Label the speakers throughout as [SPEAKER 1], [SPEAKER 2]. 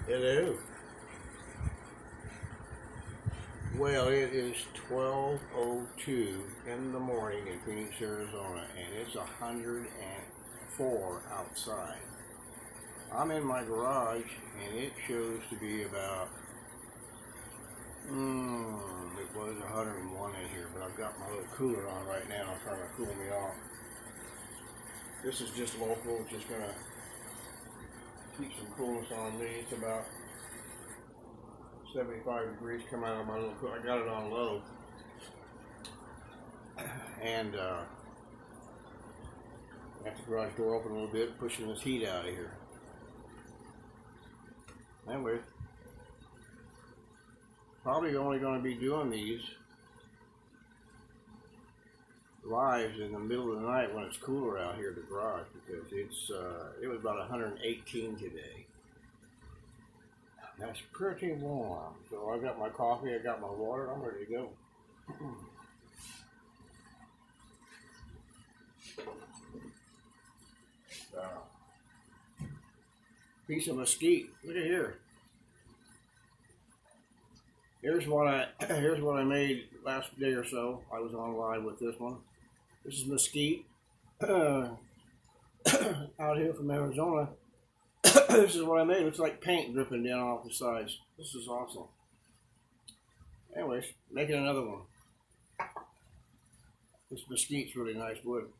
[SPEAKER 1] Hello. Well, it is 12:02 in the morning in Phoenix, Arizona, and it's 104 outside. I'm in my garage, and it shows to be about, it was 101 in here, but I've got my little cooler on right now, trying to cool me off. This is just local, just gonna keep some coolness on me. It's about 75 degrees coming out of my little cooler. I got it on low, and got the garage door open a little bit, pushing this heat out of here. Anyway, probably only going to be doing these lives in the middle of the night when it's cooler out here at the garage, because it was about 118 today. That's pretty warm. So I got my coffee, I got my water, I'm ready to go. Piece of mesquite. Look at here. Here's what I made last day or so. I was on live with this one. This is mesquite out here from Arizona. This is what I made. It looks like paint dripping down off the sides. This is awesome. Anyways, making another one. This mesquite's really nice wood.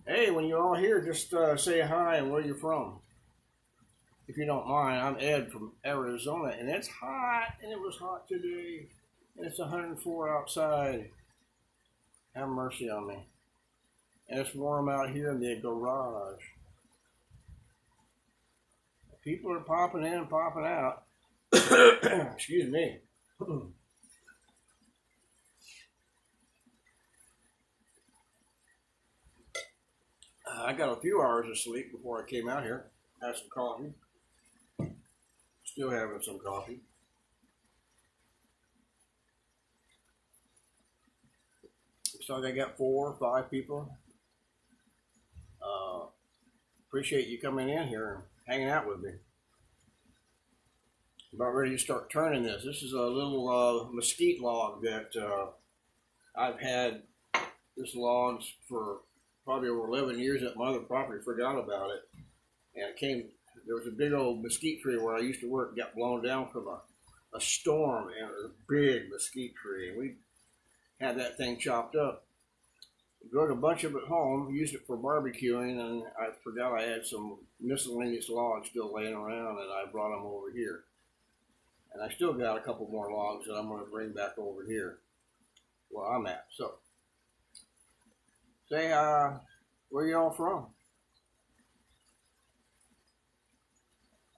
[SPEAKER 1] Hey, when you're all here, just say hi and where you're from. If you don't mind, I'm Ed from Arizona, and it's hot, and it was hot today, and it's 104 outside. Have mercy on me. And it's warm out here in the garage. People are popping in and popping out. Excuse me. I got a few hours of sleep before I came out here. Had some coffee. Still having some coffee. Looks like I got 4 or 5 people. Appreciate you coming in here and hanging out with me. About ready to start turning this. This is a little mesquite log that I've had this log for probably over 11 years at my other property. Forgot about it, and there was a big old mesquite tree where I used to work, got blown down from a storm, and it was a big mesquite tree, and we had that thing chopped up. Drug a bunch of it home, used it for barbecuing, and I forgot I had some miscellaneous logs still laying around, and I brought them over here. And I still got a couple more logs that I'm going to bring back over here where I'm at. So, say, where y'all from?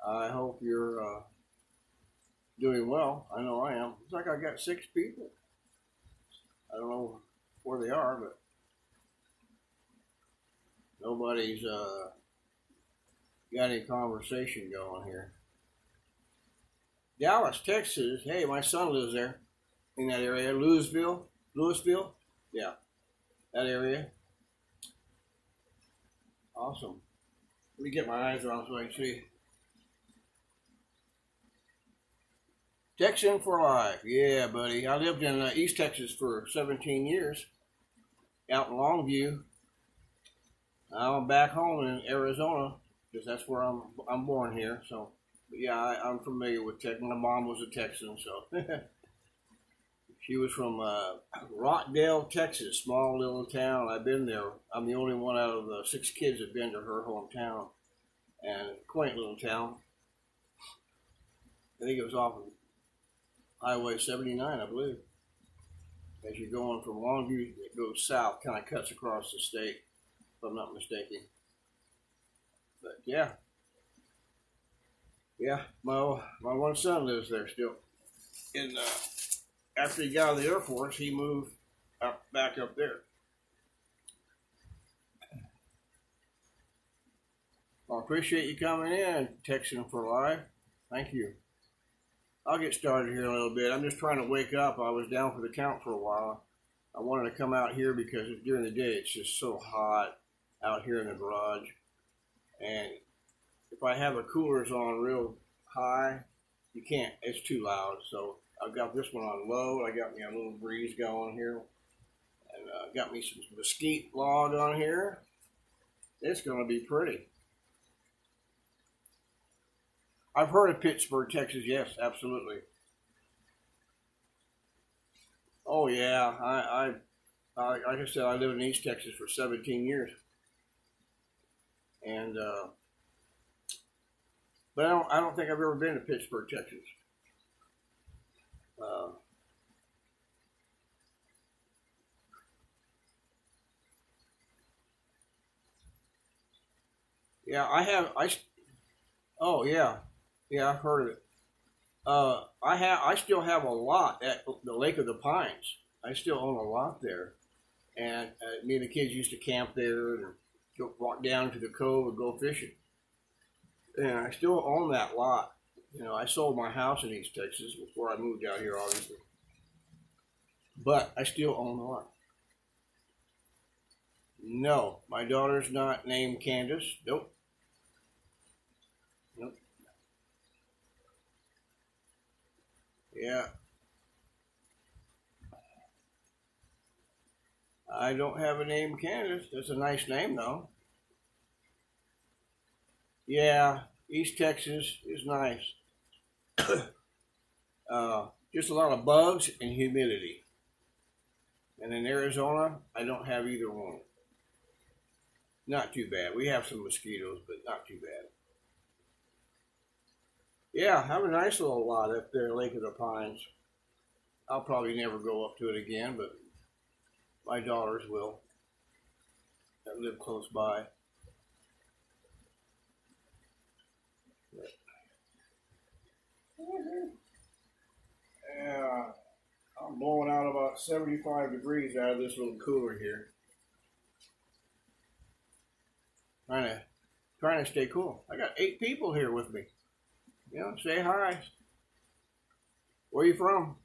[SPEAKER 1] I hope you're doing well. I know I am. Looks like I got 6 people. I don't know where they are, but nobody's got any conversation going here. Dallas, Texas. Hey, my son lives there in that area. Louisville, yeah, that area. Awesome. Let me get my eyes on so I can see. Texan for life. Yeah, buddy. I lived in East Texas for 17 years, out in Longview. Now I'm back home in Arizona because that's where I'm born here. So, but yeah, I'm familiar with Texas. My mom was a Texan, so she was from Rockdale, Texas, small little town. I've been there. I'm the only one out of the 6 kids that've been to her hometown, and quaint little town. I think it was off of Highway 79, I believe. As you're going from Longview, it goes south, kind of cuts across the state, if I'm not mistaken. But yeah, my one son lives there still. And after he got out of the Air Force, he moved back up there. Well, I appreciate you coming in, Texan for Life. Thank you. I'll get started here in a little bit. I'm just trying to wake up. I was down for the count for a while. I wanted to come out here because during the day it's just so hot out here in the garage. And if I have the coolers on real high. You can't. It's too loud. So I've got this one on low. I got me a little breeze going here, and got me some mesquite log on here. It's going to be pretty. I've heard of Pittsburgh, Texas. Yes, absolutely. Oh yeah, like I said, I lived in East Texas for 17 years, and but I don't think I've ever been to Pittsburgh, Texas. Uh, yeah, I have. Oh yeah, yeah, I've heard of it. I still have a lot at the Lake of the Pines. I still own a lot there, and me and the kids used to camp there and go walk down to the cove and go fishing. And I still own that lot. You know, I sold my house in East Texas before I moved out here, obviously, but I still own the lot. No, my daughter's not named Candace. Nope, nope. Yeah, I don't have a name Candace. That's a nice name though. Yeah, East Texas is nice. Just a lot of bugs and humidity. And in Arizona, I don't have either one. Not too bad. We have some mosquitoes, but not too bad. Yeah, have a nice little lot up there, Lake of the Pines. I'll probably never go up to it again, but my daughters will that live close by. Yeah, I'm blowing out about 75 degrees out of this little cooler here. Trying to trying to stay cool. I got 8 people here with me. You know, say hi. Where you from?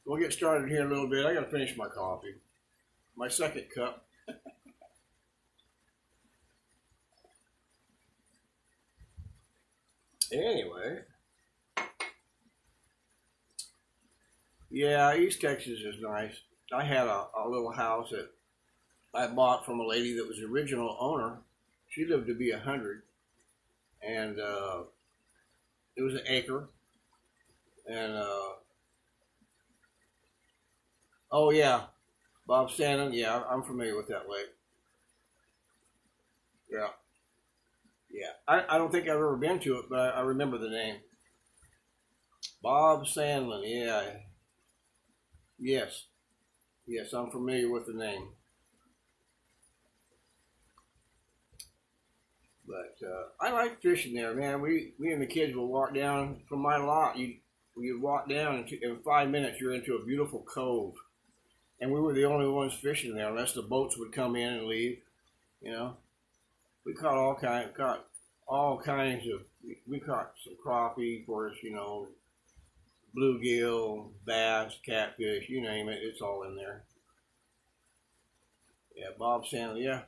[SPEAKER 1] We'll get started here in a little bit. I gotta finish my coffee. My second cup. Anyway, yeah, East Texas is nice. I had a little house that I bought from a lady that was the original owner. She lived to be 100, and it was an acre. And oh yeah, Bob Stanton. Yeah, I'm familiar with that lake. Yeah, yeah. I don't think I've ever been to it, but I remember the name. Bob Sandlin. Yeah, yes, yes. I'm familiar with the name. But I like fishing there, man. We and the kids will walk down from my lot. You walk down and in 5 minutes you're into a beautiful cove, and we were the only ones fishing there, unless the boats would come in and leave. You know, we caught all kinds of. We caught some crappie, of course. You know, bluegill, bass, catfish, you name it. It's all in there. Yeah, Bob Sandler. Yeah,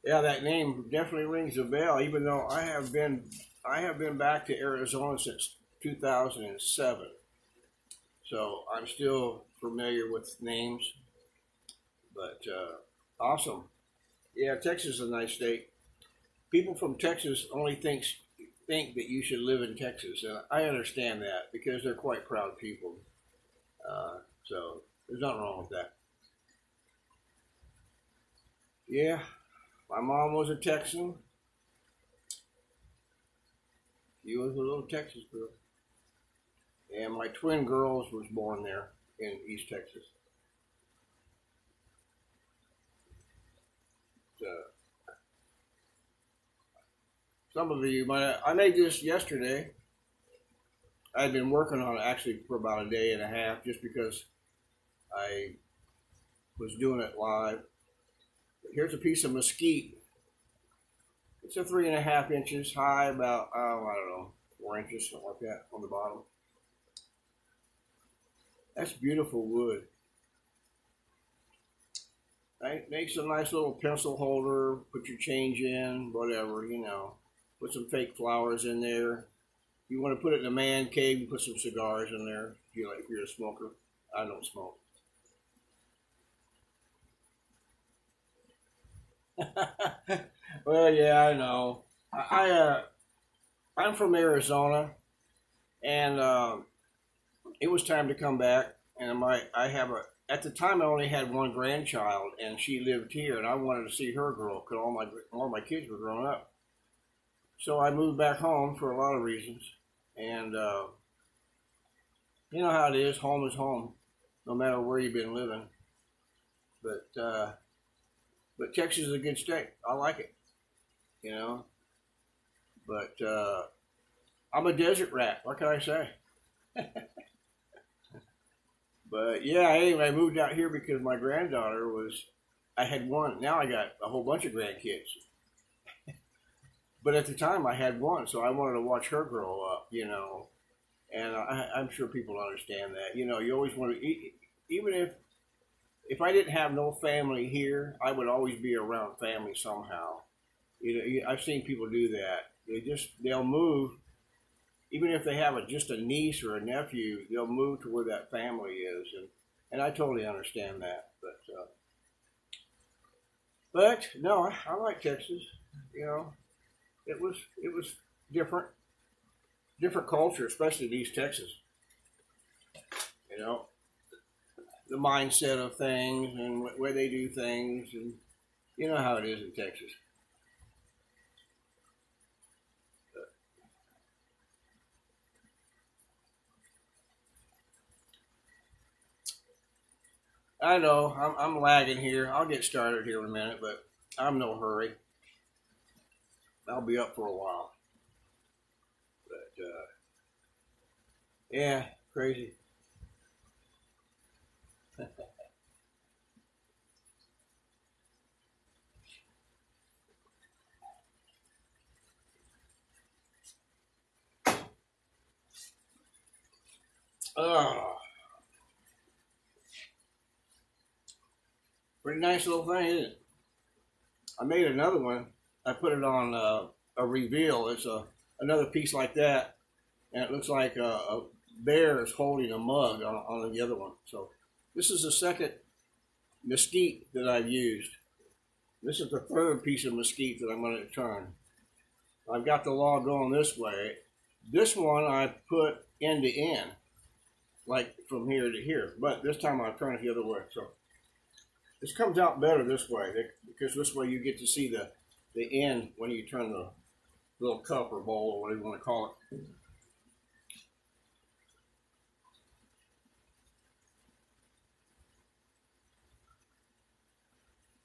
[SPEAKER 1] yeah. That name definitely rings a bell. Even though I have been back to Arizona since 2007, so I'm still familiar with names. But awesome. Yeah, Texas is a nice state. People from Texas only think that you should live in Texas, and I understand that because they're quite proud people. So there's nothing wrong with that. Yeah, my mom was a Texan. She was a little Texas girl, and my twin girls was born there in East Texas. So, some of you might. I made this yesterday. I'd been working on it actually for about a day and a half, just because I was doing it live. Here's a piece of mesquite. It's a 3.5 inches high, about I don't know, 4 inches, something like that, on the bottom. That's beautiful wood. Right? Makes a nice little pencil holder. Put your change in, whatever. Put some fake flowers in there. You want to put it in a man cave and put some cigars in there. If you're a smoker. I don't smoke. Well, yeah, I know. I'm from Arizona, and it was time to come back. And I have a at the time I only had one grandchild, and she lived here, and I wanted to see her grow because all my kids were grown up. So I moved back home for a lot of reasons, and you know how it is. Home is home, no matter where you've been living. But Texas is a good state. I like it, you know. But I'm a desert rat. What can I say? But yeah, anyway, I moved out here because my granddaughter was. I had one. Now I got a whole bunch of grandkids. But at the time, I had one, so I wanted to watch her grow up, And I'm sure people understand that. You always want to, even if I didn't have no family here, I would always be around family somehow. I've seen people do that. They'll move, even if they have just a niece or a nephew, they'll move to where that family is, and I totally understand that. But no, I like Texas. You know, it was different, different culture, especially in East Texas. You know, the mindset of things and where they do things, and you know how it is in Texas. I know I'm lagging here. I'll get started here in a minute, but I'm no hurry. I'll be up for a while. But yeah, crazy. Oh, pretty nice little thing, isn't it? I made another one. I put it on a reveal. It's another piece like that, and it looks like a bear is holding a mug on the other one. So this is the second mesquite that I've used. This is the third piece of mesquite that I'm going to turn. I've got the log going this way. This one I put end to end, like from here to here. But this time I turn it the other way. So this comes out better this way because this way you get to see the end when you turn the little cup or bowl or whatever you want to call it.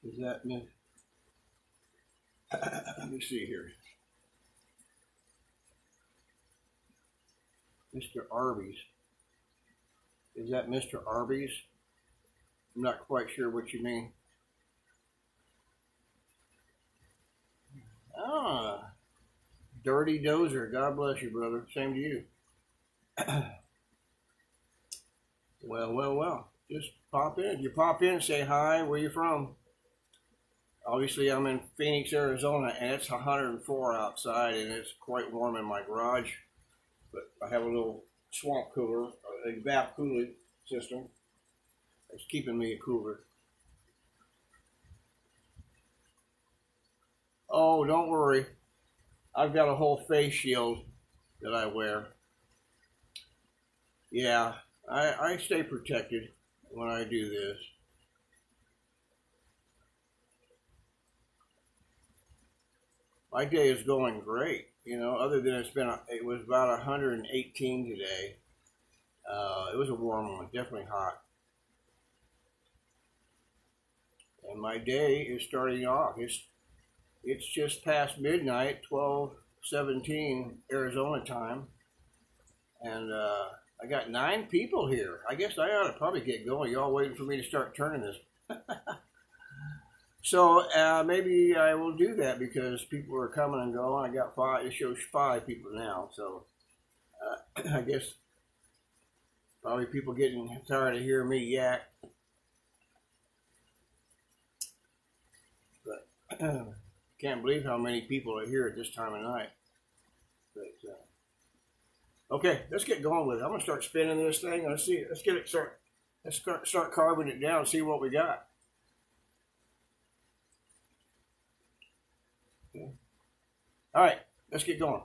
[SPEAKER 1] Is that me? Let me see here. Mr. Arby's. Is that Mr. Arby's? I'm not quite sure what you mean. Ah, Dirty Dozer. God bless you, brother. Same to you. Well, well, well. Just pop in. You pop in, say hi. Where you from? Obviously, I'm in Phoenix, Arizona, and it's 104 outside, and it's quite warm in my garage. But I have a little swamp cooler, a evap cooling system. It's keeping me cooler. Oh, don't worry. I've got a whole face shield that I wear. Yeah, I stay protected when I do this. My day is going great. Other than it was about 118 today. It was a warm one, definitely hot. And my day is starting off. It's just past midnight, 12:17 Arizona time, and I got 9 people here. I guess I ought to probably get going. Y'all waiting for me to start turning this. So maybe I will do that because people are coming and going. I got 5. It shows 5 people now. So I guess probably people getting tired of hearing me yak. But can't believe how many people are here at this time of night. But Okay, let's get going with it. I'm gonna start spinning this thing. Let's see. Let's get it start. Let's start carving it down. See what we got. Okay. All right, let's get going.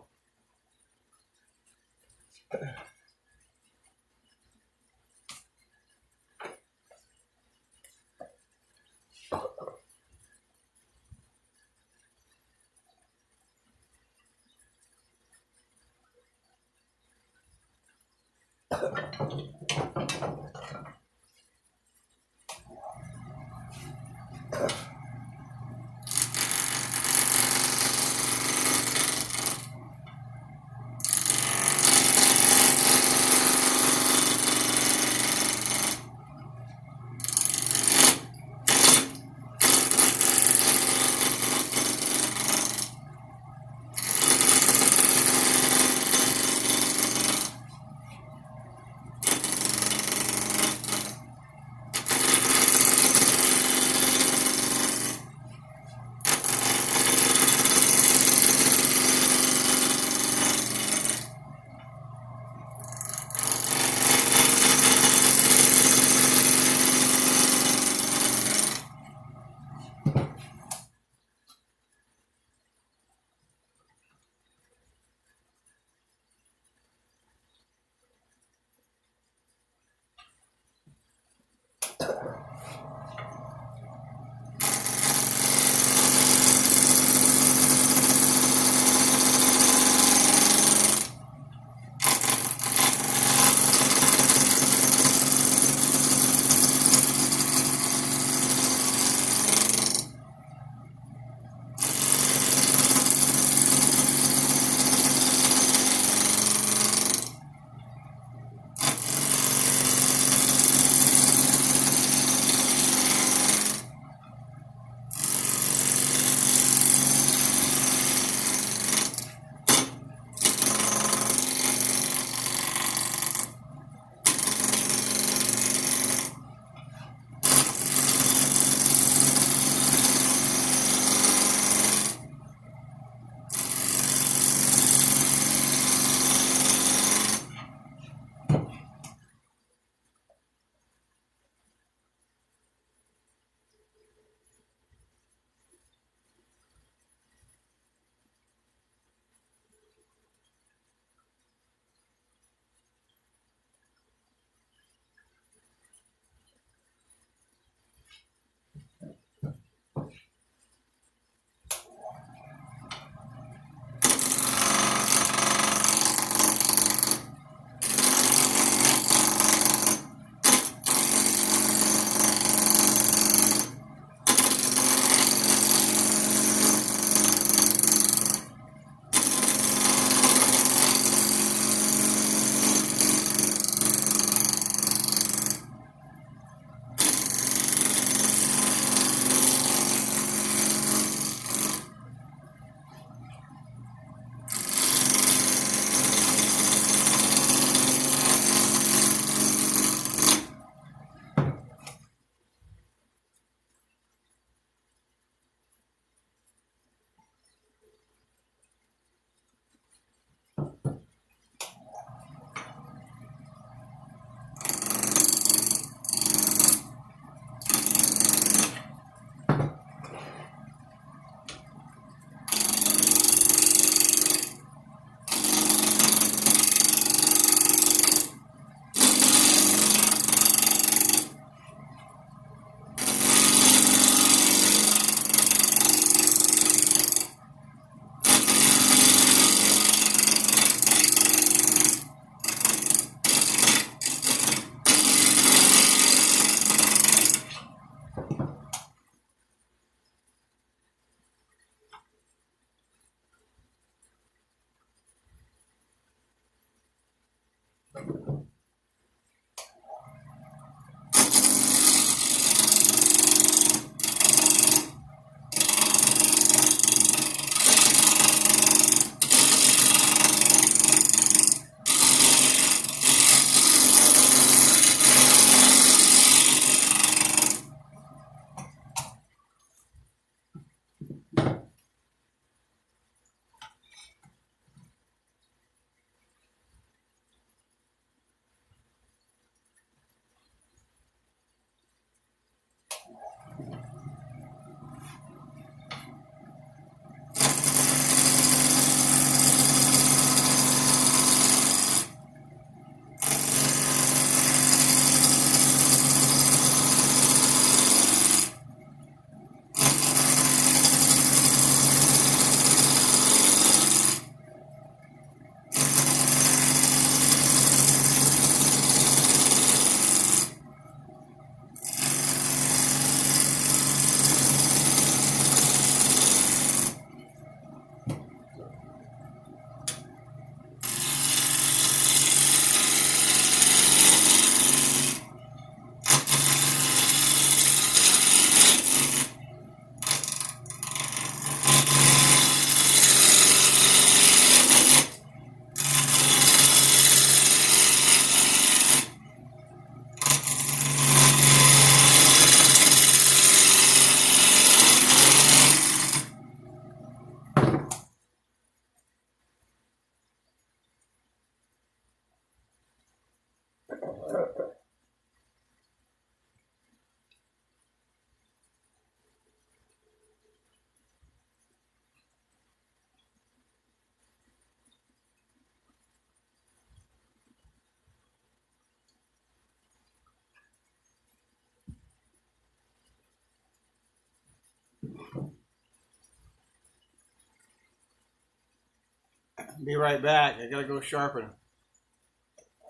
[SPEAKER 1] Be right back. I gotta go sharpen.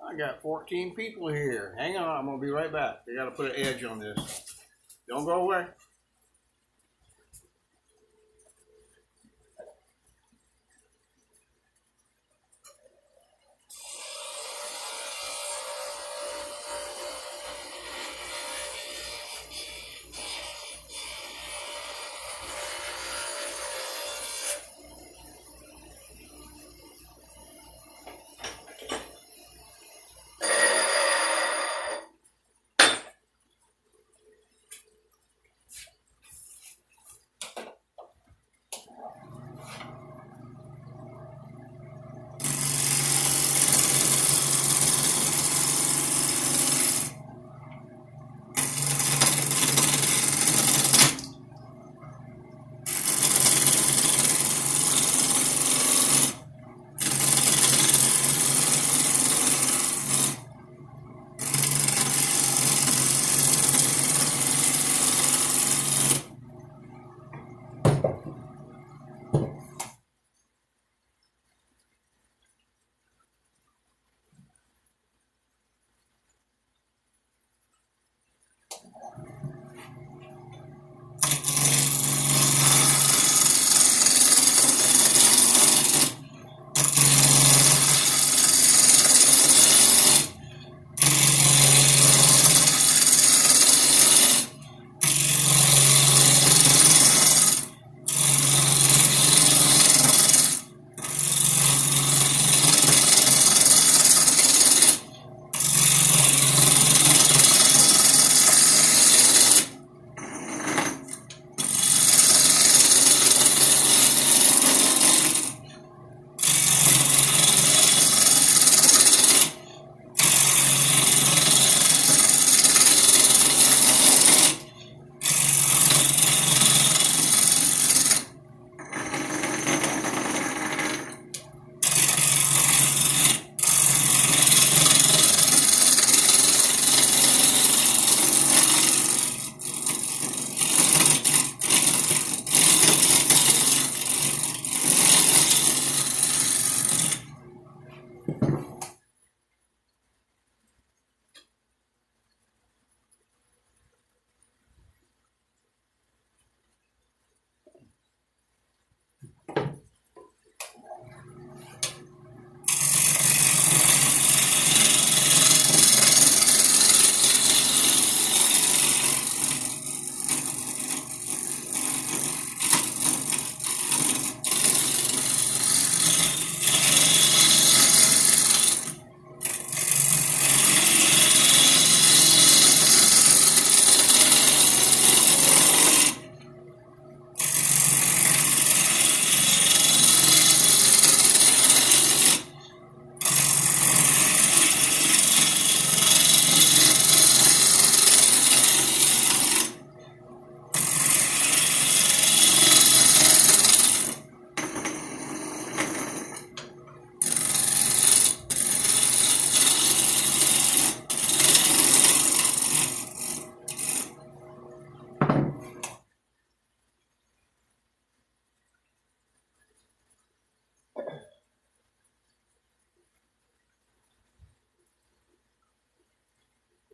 [SPEAKER 1] I got 14 people here. Hang on, I'm gonna be right back. I gotta put an edge on this. Don't go away.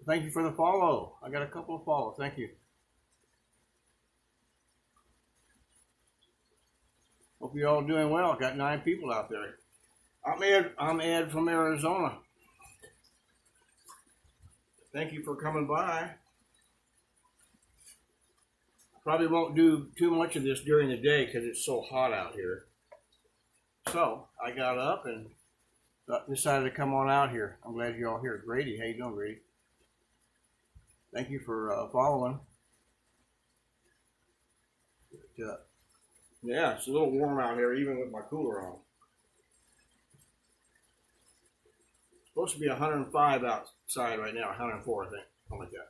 [SPEAKER 1] Thank you for the follow. I got a couple of follows. Thank you. Hope you're all doing well. Got 9 people out there. I'm Ed from Arizona. Thank you for coming by. Probably won't do too much of this during the day because it's so hot out here. So I got up and decided to come on out here. I'm glad you're all here. Grady, how you doing, Grady? Thank you for following. Yeah, it's a little warm out here, even with my cooler on. supposed to be 105 outside right now, 104, I think. Something like that.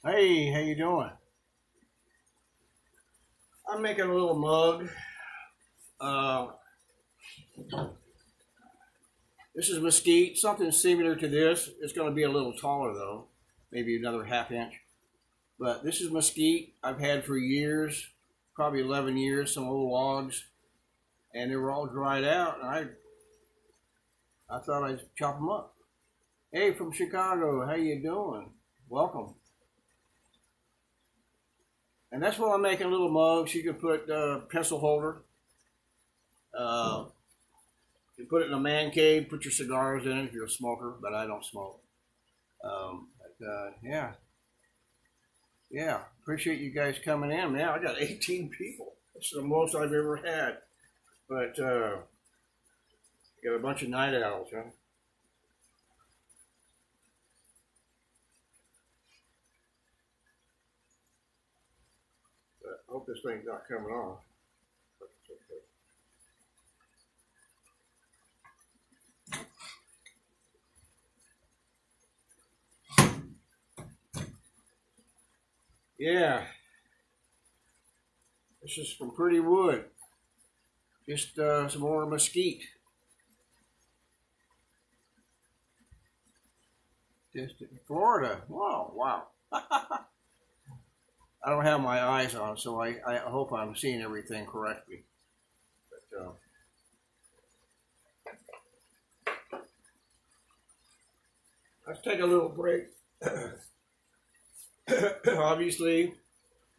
[SPEAKER 1] Hey, how you doing? I'm making a little mug. Uh, this is mesquite, something similar to this. It's going to be a little taller though, maybe another half inch. But this is mesquite I've had for years, probably 11 years. Some old logs, and they were all dried out. And I thought I'd chop them up. Hey, from Chicago, how you doing? Welcome. And that's what I'm making little mugs. You can put pencil holder. Uh, you put it in a man cave. Put your cigars in it if you're a smoker, but I don't smoke. Yeah, yeah. Appreciate you guys coming in, man. I got 18 people. That's the most I've ever had. But got a bunch of night owls, huh? But I hope this thing's not coming on. Okay. Yeah, this is from Pretty Wood. Just some more mesquite. Just in Florida. Wow, wow. I don't have my eyes on, so I hope I'm seeing everything correctly. But let's take a little break. Obviously,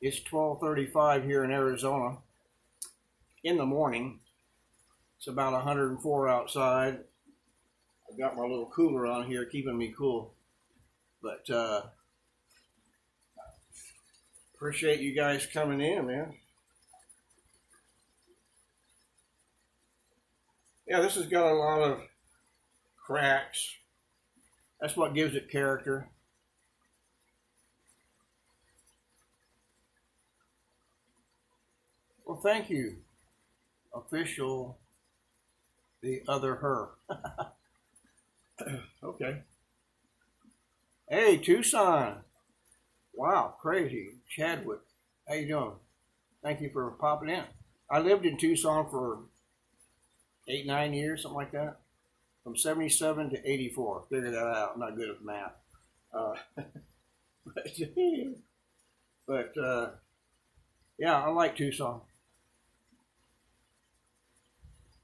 [SPEAKER 1] it's 12:35 here in Arizona in the morning. It's about 104 outside. I've got my little cooler on here keeping me cool. But appreciate you guys coming in, man. Yeah, this has got a lot of cracks. That's what gives it character. Well, thank you, official, the other her. Okay. Hey, Tucson. Wow, crazy. Chadwick, how you doing? Thank you for popping in. I lived in Tucson for 8, 9 years, something like that. From 77 to 84. Figure that out. I'm not good at math. Uh, but yeah, I like Tucson.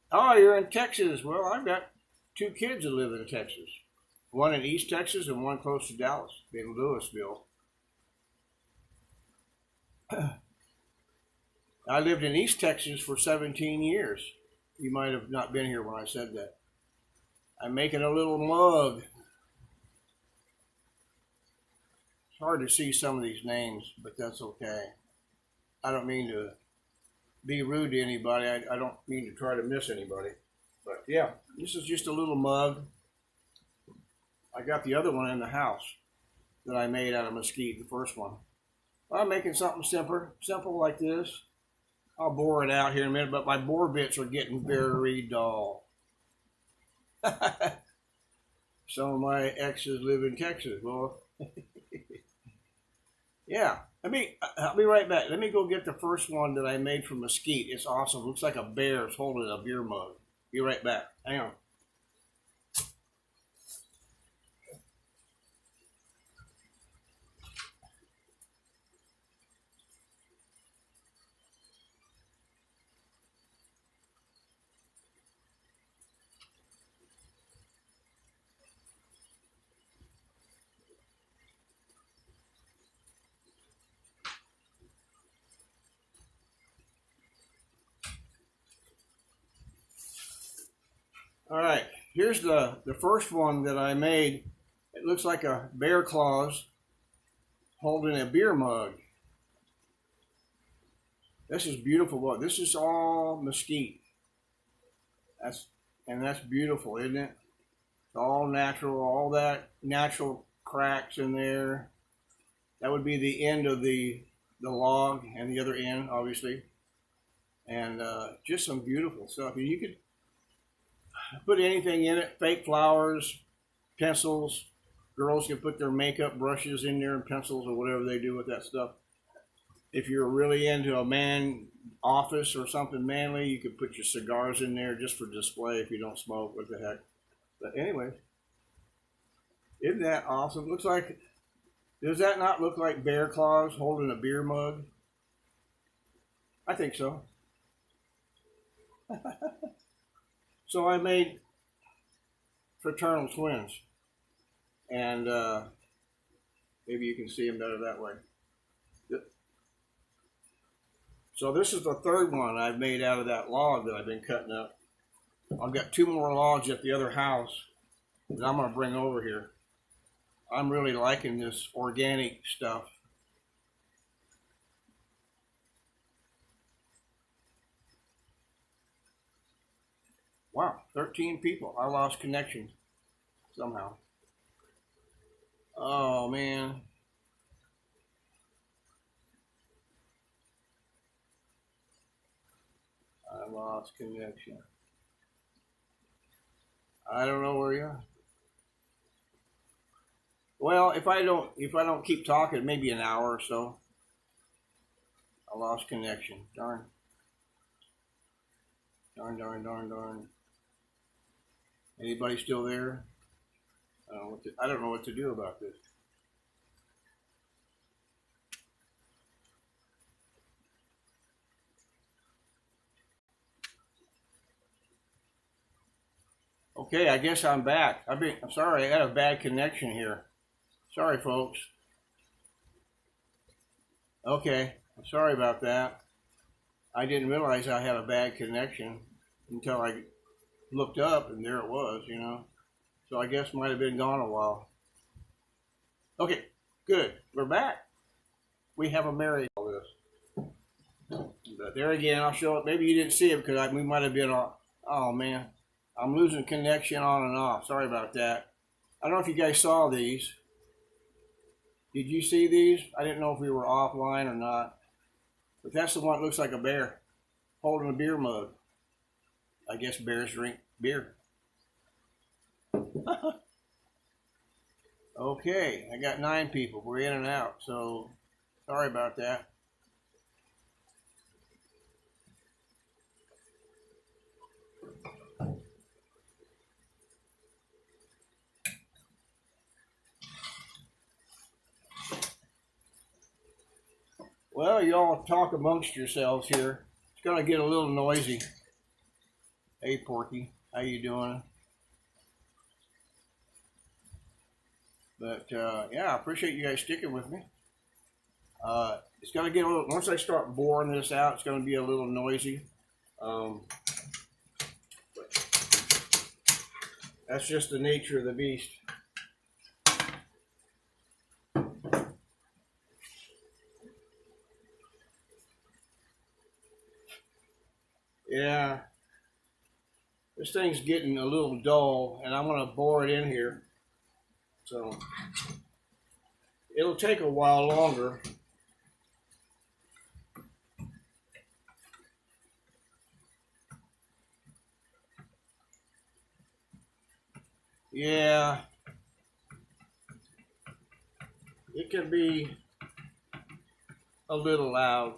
[SPEAKER 1] Oh, you're in Texas. Well, I've got two kids that live in Texas. One in East Texas and one close to Dallas, in Louisville. I lived in East Texas for 17 years. You might have not been here when I said that. I'm making a little mug. It's hard to see some of these names, but that's okay. I don't mean to be rude to anybody. I don't mean to try to miss anybody. But yeah, this is just a little mug. I got the other one in the house that I made out of mesquite, the first one. I'm making something simple like this. I'll bore it out here in a minute, but my bore bits are getting very dull. Some of my exes live in Texas. Well, yeah. I'll be right back. Let me go get the first one that I made from mesquite. It's awesome. Looks like a bear is holding a beer mug. Be right back. Hang on. All right. Here's the first one that I made. It looks like a bear claws holding a beer mug. This is beautiful. This is all mesquite. That's that's beautiful, isn't it? It's all natural. All that natural cracks in there. That would be the end of the log and the other end, obviously, and just some beautiful stuff. And you could put anything in it: fake flowers, pencils, Girls can put their makeup brushes in there and pencils or whatever they do with that stuff. If you're really into a man office or something manly, you could put your cigars in there just for display if you don't smoke. What the heck? But anyway, isn't that awesome? Looks like, does that not look like bear claws holding a beer mug? I think so. So I made fraternal twins, and maybe you can see them better that way. So this is the third one I've made out of that log that I've been cutting up. I've got 2 more logs at the other house that I'm going to bring over here. I'm really liking this organic stuff. Wow, 13 people. I lost connection somehow. Oh, man. I lost connection. I don't know where you are. Well, if I don't keep talking, maybe an hour or so. I lost connection. Darn. Darn, darn, darn, darn. Anybody still there? I don't know what to do about this. Okay, I guess I'm back. I'm sorry, I got a bad connection here. Sorry, folks. Okay, I'm sorry about that. I didn't realize I had a bad connection until I looked up, and there it was, you know. So I guess might have been gone a while. Okay, good. We're back. We have a married all this. But there again, I'll show it. Maybe you didn't see it because we might have been on. Oh, man. I'm losing connection on and off. Sorry about that. I don't know if you guys saw these. Did you see these? I didn't know if we were offline or not. But that's the one that looks like a bear holding a beer mug. I guess bears drink beer. Okay, I got 9 people. We're in and out, so sorry about that. Well, y'all talk amongst yourselves here. It's gonna get a little noisy. Hey, Porky, how you doing? But yeah, I appreciate you guys sticking with me. It's gonna get a little. Once I start boring this out, it's gonna be a little noisy. That's just the nature of the beast. Yeah, this thing's getting a little dull, and I'm gonna bore it in here. So it'll take a while longer. Yeah, it can be a little loud,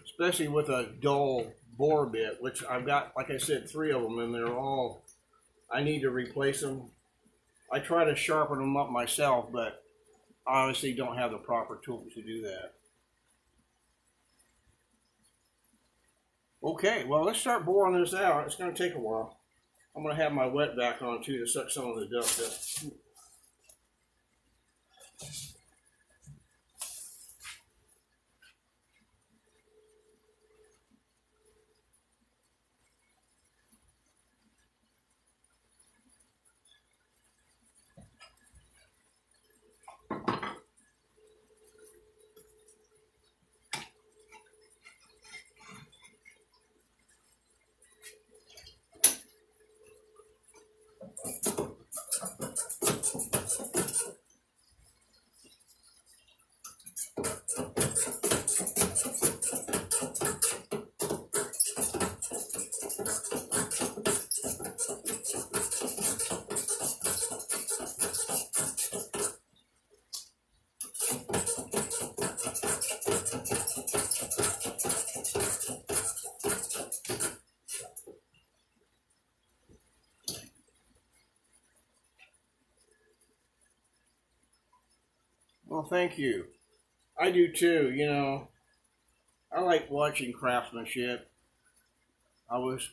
[SPEAKER 1] especially with a dull bore bit, which I've got, like I said, 3 of them, and they're all, I need to replace them. I try to sharpen them up myself, but I obviously don't have the proper tools to do that. Okay, well, let's start boring this out. It's going to take a while. I'm going to have my wet back on, too, to suck some of the dust up. Well, thank you. I do too. You know, I like watching craftsmanship. I was,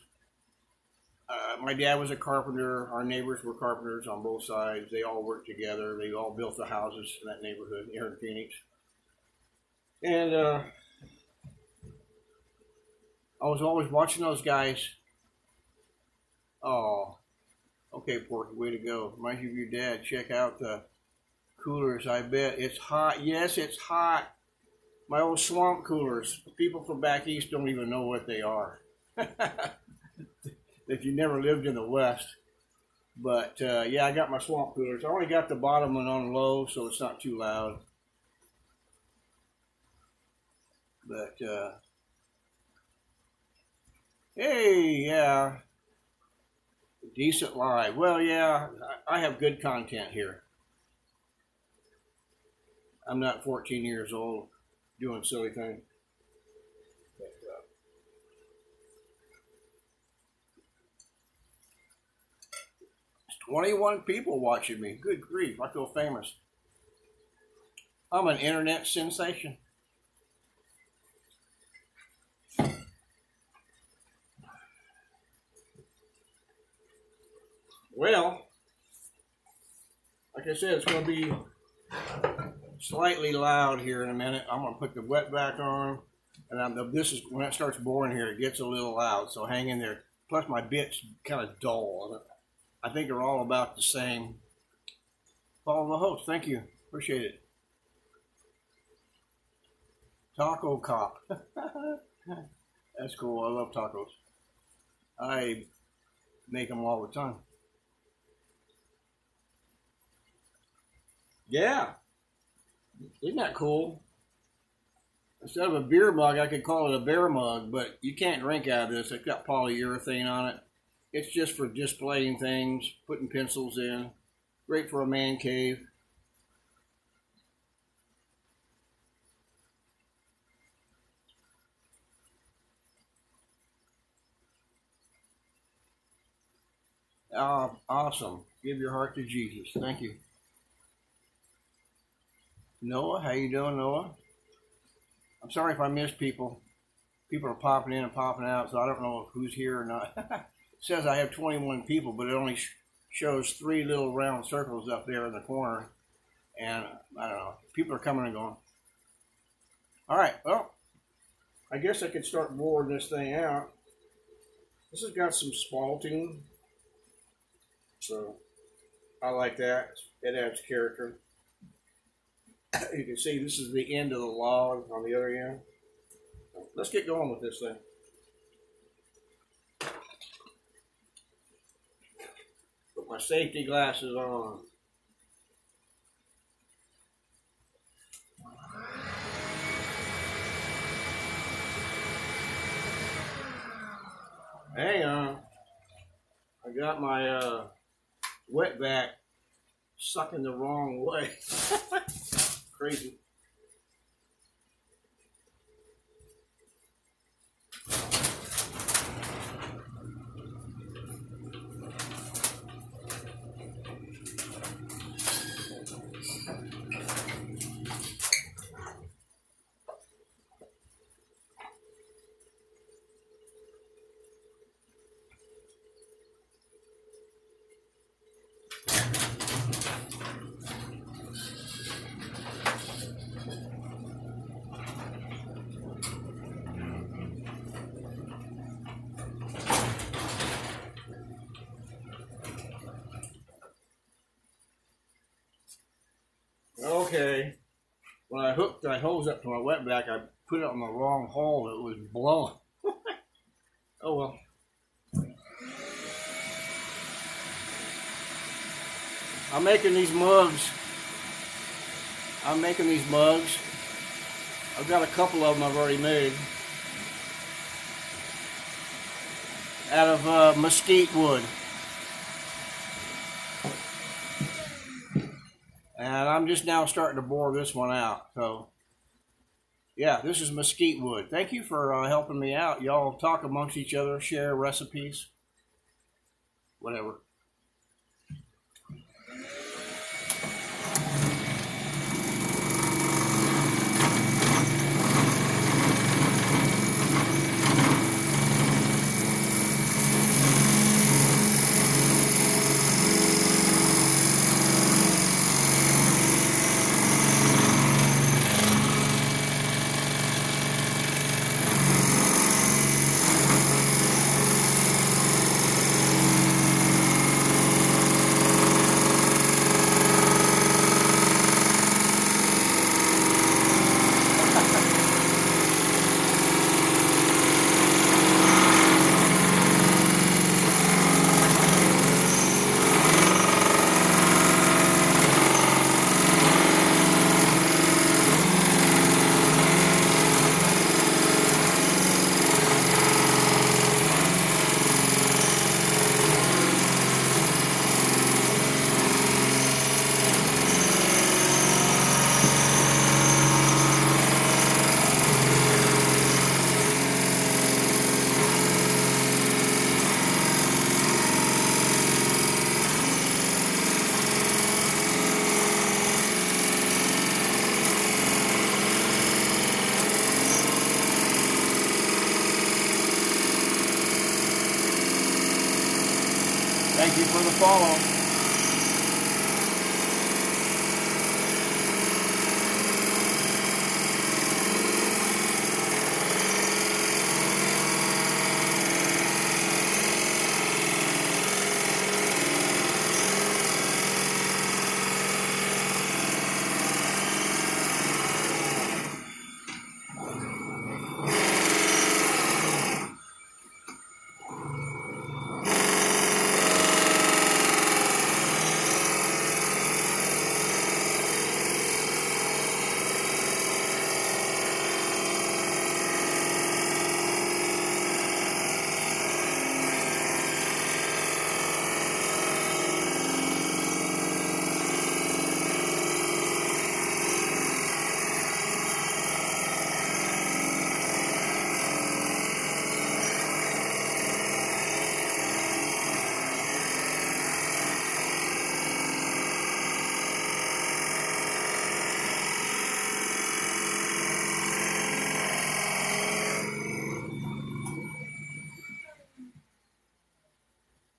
[SPEAKER 1] my dad was a carpenter. Our neighbors were carpenters on both sides. They all worked together. They all built the houses in that neighborhood here in Phoenix. And I was always watching those guys. Oh, okay, Porky, way to go. Reminds you of your dad. Check out the coolers. I bet it's hot. Yes, it's hot. My old swamp coolers. People from back east don't even know what they are. If you never lived in the West. But yeah, I got my swamp coolers. I only got the bottom one on low, so it's not too loud. But hey, yeah, decent live. Well, yeah, I have good content here. I'm not 14 years old doing silly things. 21 people watching me. Good grief, I feel famous. I'm an internet sensation. Well, like I said, it's going to be slightly loud here in a minute. I'm going to put the wet back on, and this is when it starts boring here. It gets a little loud, so hang in there. Plus, my bit's kind of dull. I think they're all about the same. Follow the host. Thank you. Appreciate it. Taco Cop. That's cool. I love tacos. I make them all the time. Yeah. Isn't that cool? Instead of a beer mug, I could call it a bear mug, but you can't drink out of this. It's got polyurethane on it. It's just for displaying things, putting pencils in. Great for a man cave. Awesome. Give your heart to Jesus. Thank you. Noah, how you doing, Noah? I'm sorry if I missed people. People are popping in and popping out, so I don't know who's here or not. It says I have 21 people, but it only shows 3 little round circles up there in the corner. And I don't know. People are coming and going. All right. Well, I guess I could start boring this thing out. This has got some spalting, so I like that. It adds character. You can see this is the end of the log on the other end. Let's get going with this thing. Put my safety glasses on. Hang on. I got my wetback sucking the wrong way. Crazy. Okay. When I hooked my hose up to my wetback, I put it on the wrong hole. It was blowing. Oh well. I'm making these mugs. I've got a couple of them I've already made out of mesquite wood. And I'm just now starting to bore this one out. So, yeah, this is mesquite wood. Thank you for helping me out. Y'all talk amongst each other, share recipes, whatever. Thank you for the follow.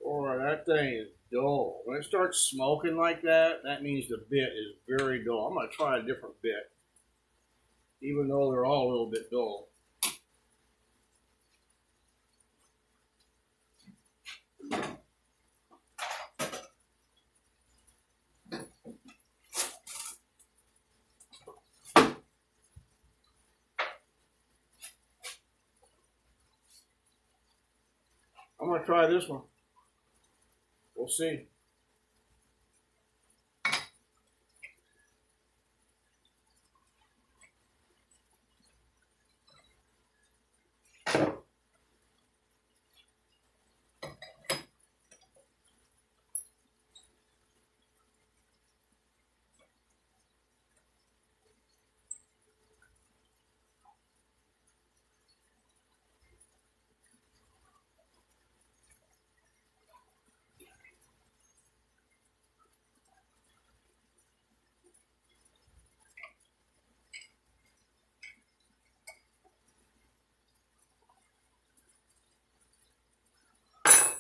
[SPEAKER 1] Boy, that thing is dull. When it starts smoking like that, that means the bit is very dull. I'm going to try a different bit, even though they're all a little bit dull. I'm going to try this one. We'll see.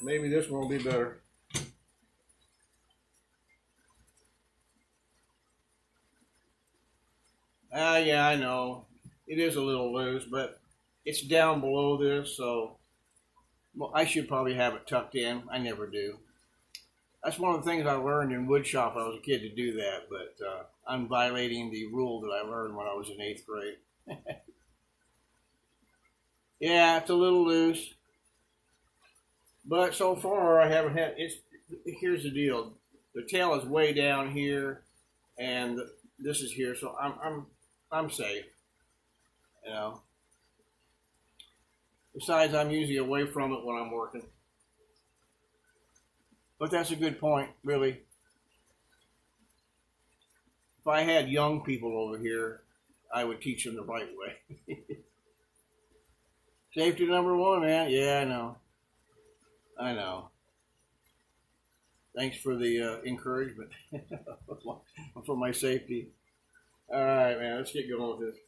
[SPEAKER 1] Maybe this one will be better. Yeah, I know. It is a little loose, but it's down below this, so well, I should probably have it tucked in. I never do. That's one of the things I learned in wood shop when I was a kid to do that, but I'm violating the rule that I learned when I was in 8th grade. Yeah, it's a little loose, but so far I haven't had. Here's the deal: the tail is way down here, and this is here, so I'm safe. You know. Besides, I'm usually away from it when I'm working. But that's a good point, really. If I had young people over here, I would teach them the right way. Safety number one, man. Yeah, I know. I know. Thanks for the encouragement for my safety. All right, man. Let's get going with this.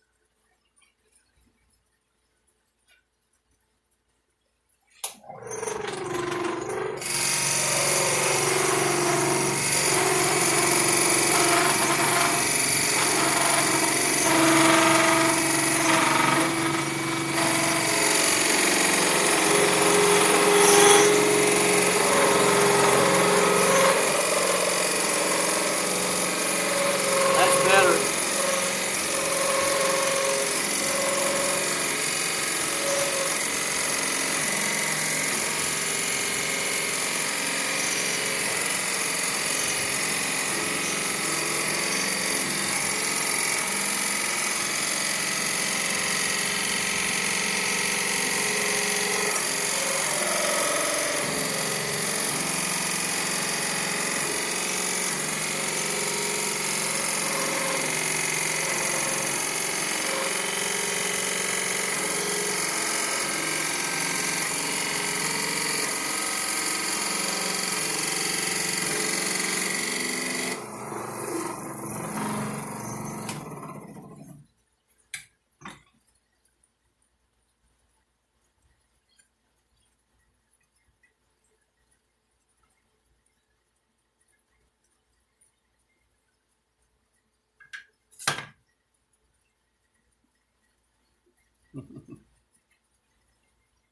[SPEAKER 1] That's better.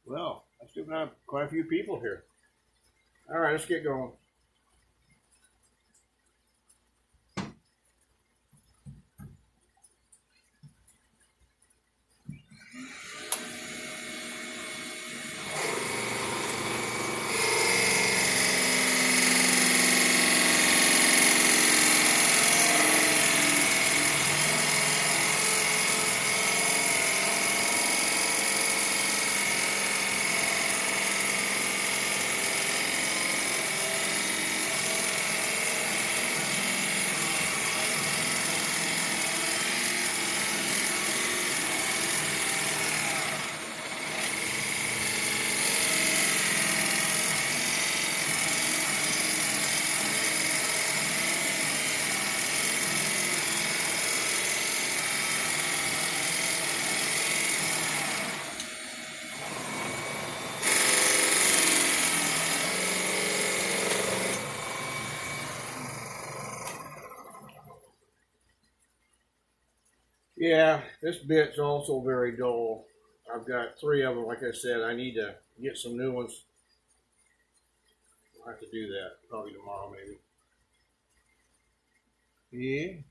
[SPEAKER 1] Well, I still have quite a few people here. All right, let's get going. Yeah, this bit's also very dull. I've got three of them. Like I said, I need to get some new ones. I'll have to do that probably tomorrow, maybe. Yeah.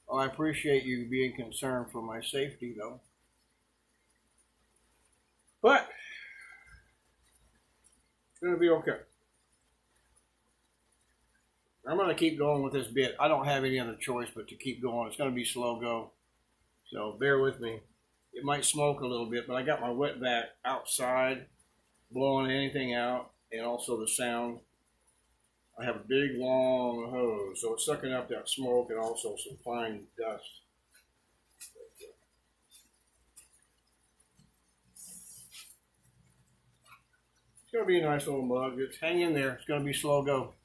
[SPEAKER 1] Well, I appreciate you being concerned for my safety, though. But it's going to be okay. I'm going to keep going with this bit. I don't have any other choice but to keep going. It's going to be slow go. So bear with me. It might smoke a little bit, but I got my wet vac outside blowing anything out and also the sound. I have a big long hose, so it's sucking up that smoke and also some fine dust. It's going to be a nice little mug. Just hang in there. It's going to be slow go.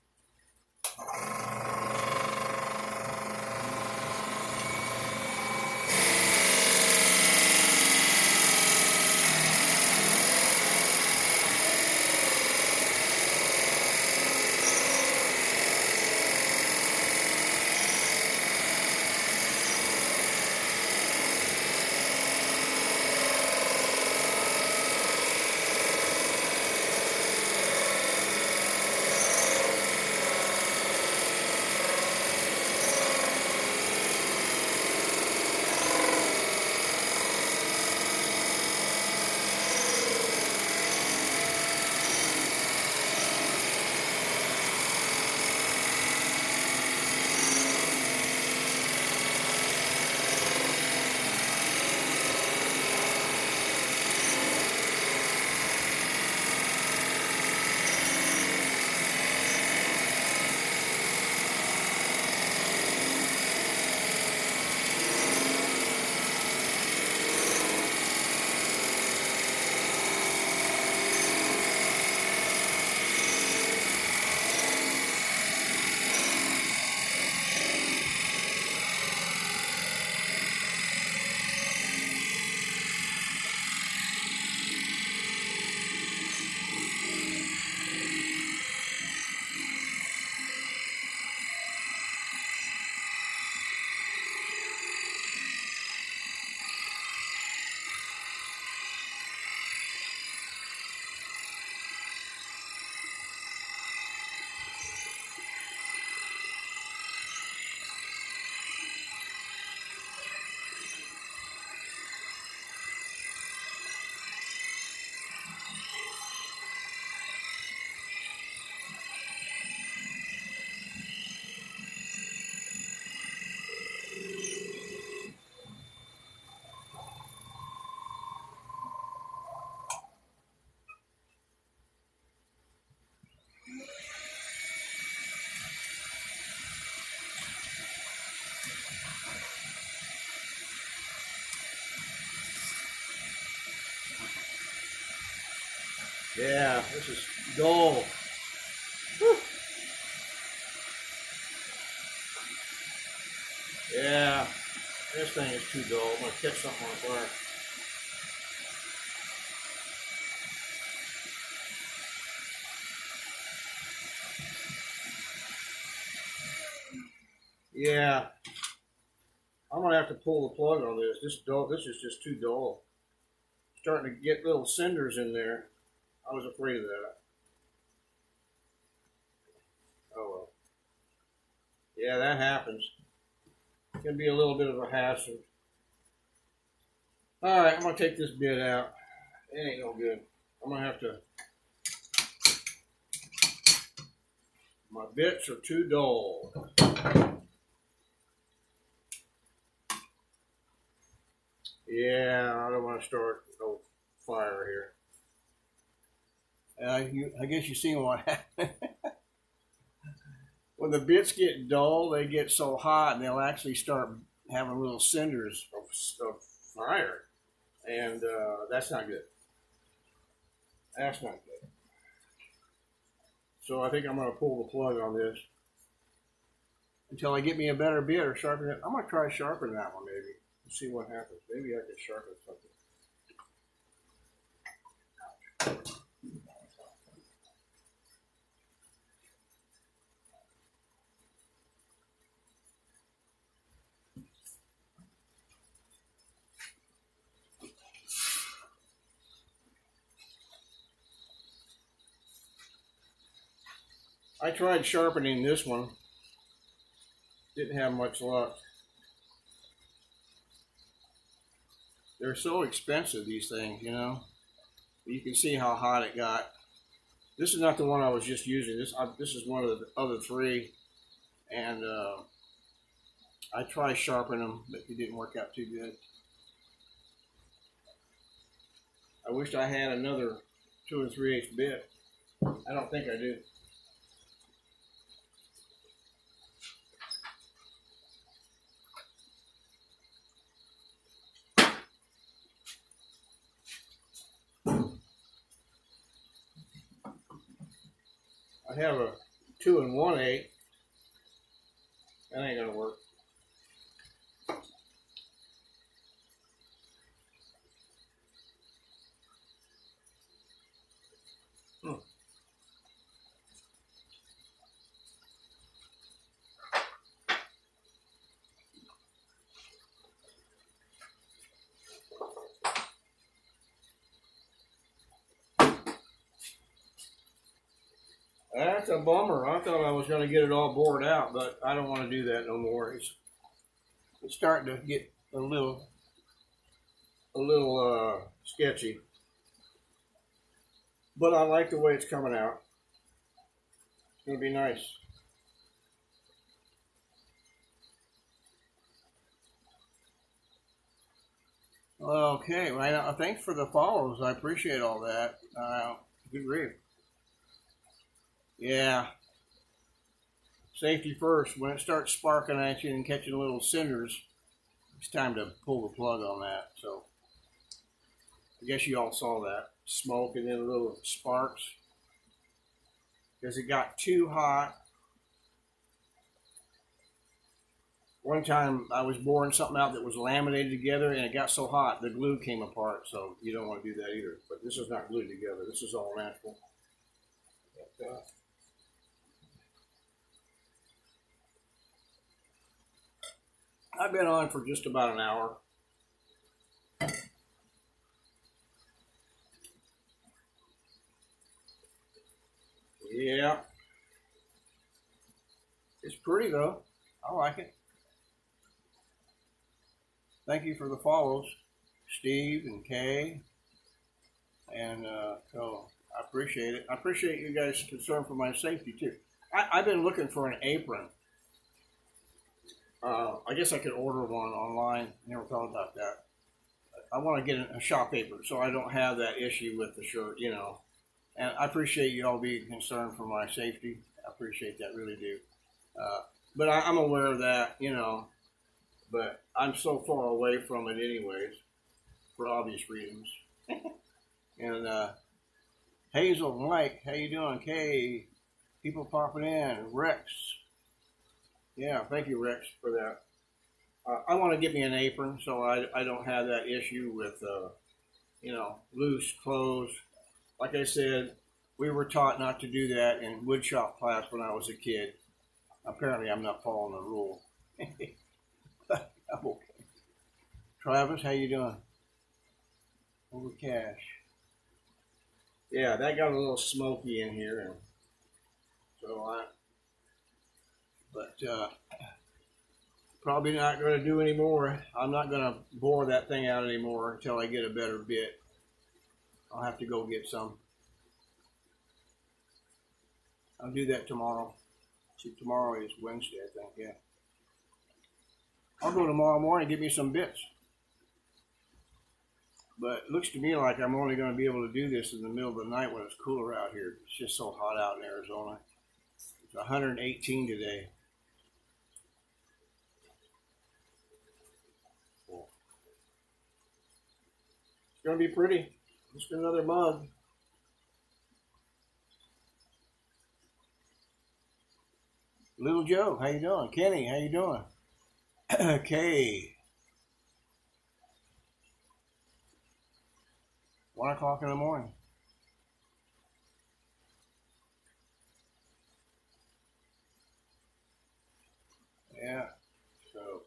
[SPEAKER 1] Yeah, this is dull. Whew. Yeah, this thing is too dull. I'm going to catch something on fire. Yeah, I'm gonna have to pull the plug on this. This is just too dull. Starting to get little cinders in there. I was afraid of that. Oh well. Yeah, that happens. It can be a little bit of a hassle. All right, I'm gonna take this bit out. It ain't no good. I'm gonna have to. My bits are too dull. Yeah, I don't want to start no fire here. I guess you seen what happened. When the bits get dull, they get so hot, and they'll actually start having little cinders of fire, and that's not good. That's not good. So I think I'm going to pull the plug on this until I get me a better bit or sharpen it. I'm going to try sharpening that one maybe and see what happens. Maybe I can sharpen something. I tried sharpening this one. Didn't have much luck. They're so expensive, these things, you know. You can see how hot it got. This is not the one I was just using. This is one of the other three, and I tried sharpening them, but it didn't work out too good. I wish I had another 2 3/8 bit. I don't think I do. I have a 2 1/8. That ain't gonna work. Hmm. That's a bummer. I thought I was going to get it all bored out, but I don't want to do that no more. It's starting to get a little sketchy. But I like the way it's coming out. It's going to be nice. Okay, well, thanks for the follows. I appreciate all that. Good grief. Yeah, safety first. When it starts sparking at you and catching little cinders, it's time to pull the plug on that. So I guess you all saw that smoke and then little sparks because it got too hot. One time I was boring something out that was laminated together and it got so hot the glue came apart. So you don't want to do that either. But this is not glued together. This is all natural. But, I've been on for just about an hour. Yeah. It's pretty though. I like it. Thank you for the follows, Steve and Kay. And so I appreciate it. I appreciate you guys' concern for my safety too. I've been looking for an apron. I guess I could order one online. Never thought about that. I want to get a shop apron so I don't have that issue with the shirt, you know. And I appreciate you all being concerned for my safety. I appreciate that, really do. But I'm aware of that, you know. But I'm so far away from it, anyways, for obvious reasons. And Hazel, Mike, how you doing? Kay, people popping in. Rex, yeah, thank you, Rex, for that. I want to get me an apron so I don't have that issue with you know, loose clothes. Like I said, we were taught not to do that in woodshop class when I was a kid. Apparently, I'm not following the rule. I'm okay. Travis, how you doing? Over cash. Yeah, that got a little smoky in here, and so but probably not going to do any more. I'm not going to bore that thing out anymore until I get a better bit. I'll have to go get some. I'll do that tomorrow. See, tomorrow is Wednesday, I think, yeah. I'll go tomorrow morning and get me some bits. But it looks to me like I'm only going to be able to do this in the middle of the night when it's cooler out here. It's just so hot out in Arizona. It's 118 today. It's going to be pretty. Just another mug. Little Joe, how you doing? Kenny, how you doing? Okay. 1 o'clock in the morning. Yeah. So.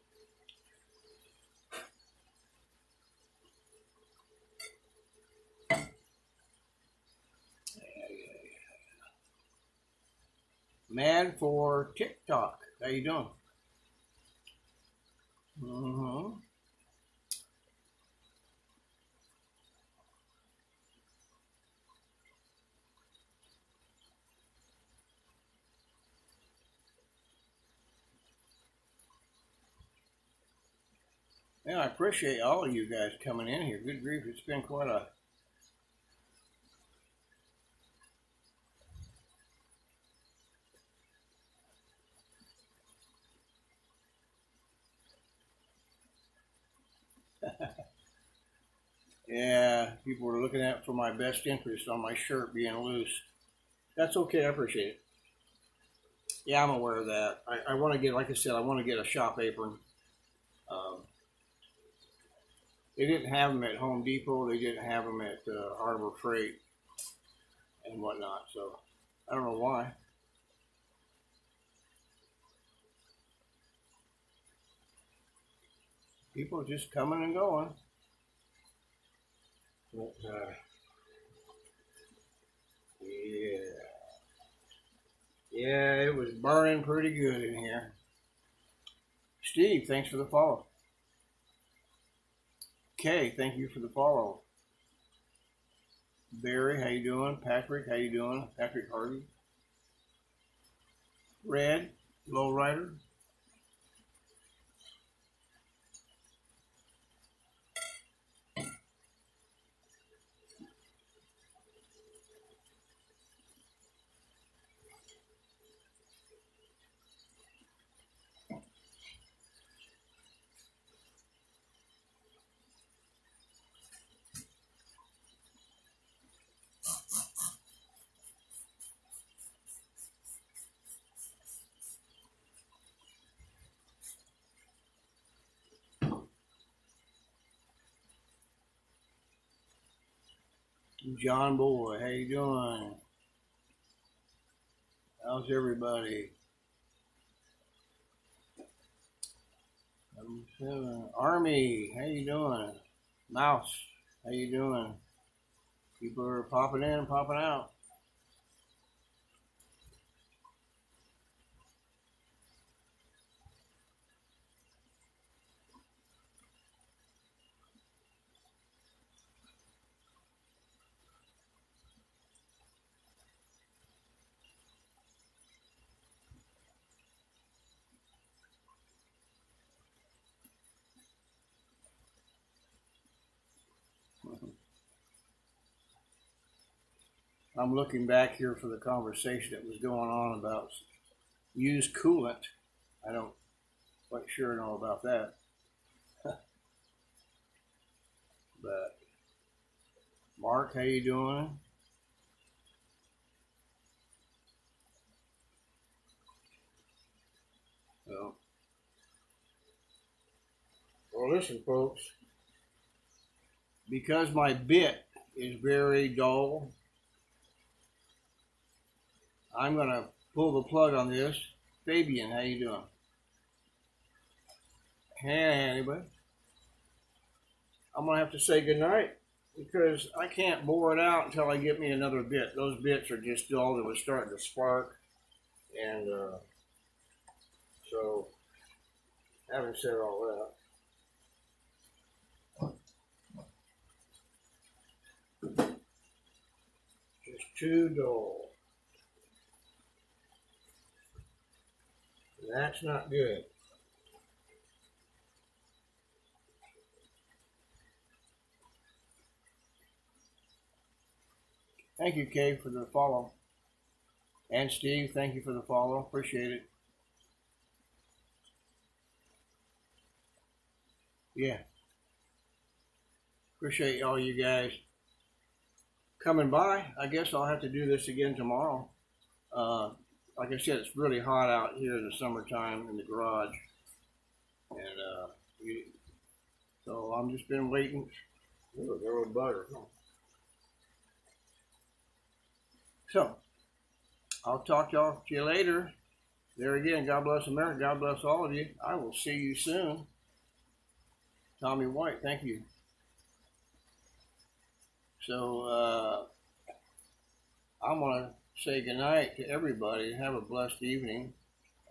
[SPEAKER 1] Man for TikTok. How you doing? Mm-hmm. Yeah, I appreciate all of you guys coming in here. Good grief, it's been quite a... Yeah, people were looking at for my best interest on my shirt being loose. That's okay, I appreciate it. Yeah, I'm aware of that. I want to get, like I said, I want to get a shop apron. Um, they didn't have them at Home Depot. They didn't have them at Harbor Freight and whatnot. So I don't know why. People are just coming and going. But, yeah. Yeah, it was burning pretty good in here. Steve, thanks for the follow. Kay, thank you for the follow. Barry, how you doing? Patrick, how you doing? Patrick Harvey. Red, Lowrider. John Boy, how you doing? How's everybody? Army, how you doing? Mouse, how you doing? People are popping in and popping out. I'm looking back here for the conversation that was going on about used coolant. I don't quite sure know about that. But Mark, how you doing? So, well, listen, folks. Because my bit is very dull, I'm gonna pull the plug on this. Fabian, how you doing? Anyway, I'm gonna have to say goodnight because I can't bore it out until I get me another bit. Those bits are just dull. That was starting to spark, and so having said all that, just too dull. That's not good. Thank you, Kay, for the follow. And Steve, thank you for the follow. Appreciate it. Yeah. Appreciate all you guys coming by. I guess I'll have to do this again tomorrow. Like I said, it's really hot out here in the summertime in the garage. And so I'm just been waiting. Ooh, they're a butter. So I'll talk to you later. There again, God bless America. God bless all of you. I will see you soon. Tommy White, thank you. So I'm going to say goodnight to everybody. Have a blessed evening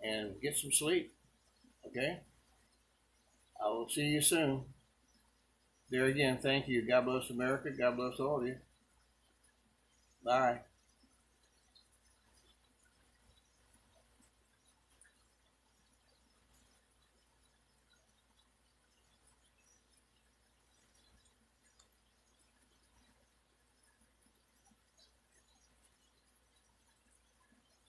[SPEAKER 1] and get some sleep. Okay? I will see you soon. There again, thank you. God bless America. God bless all of you. Bye.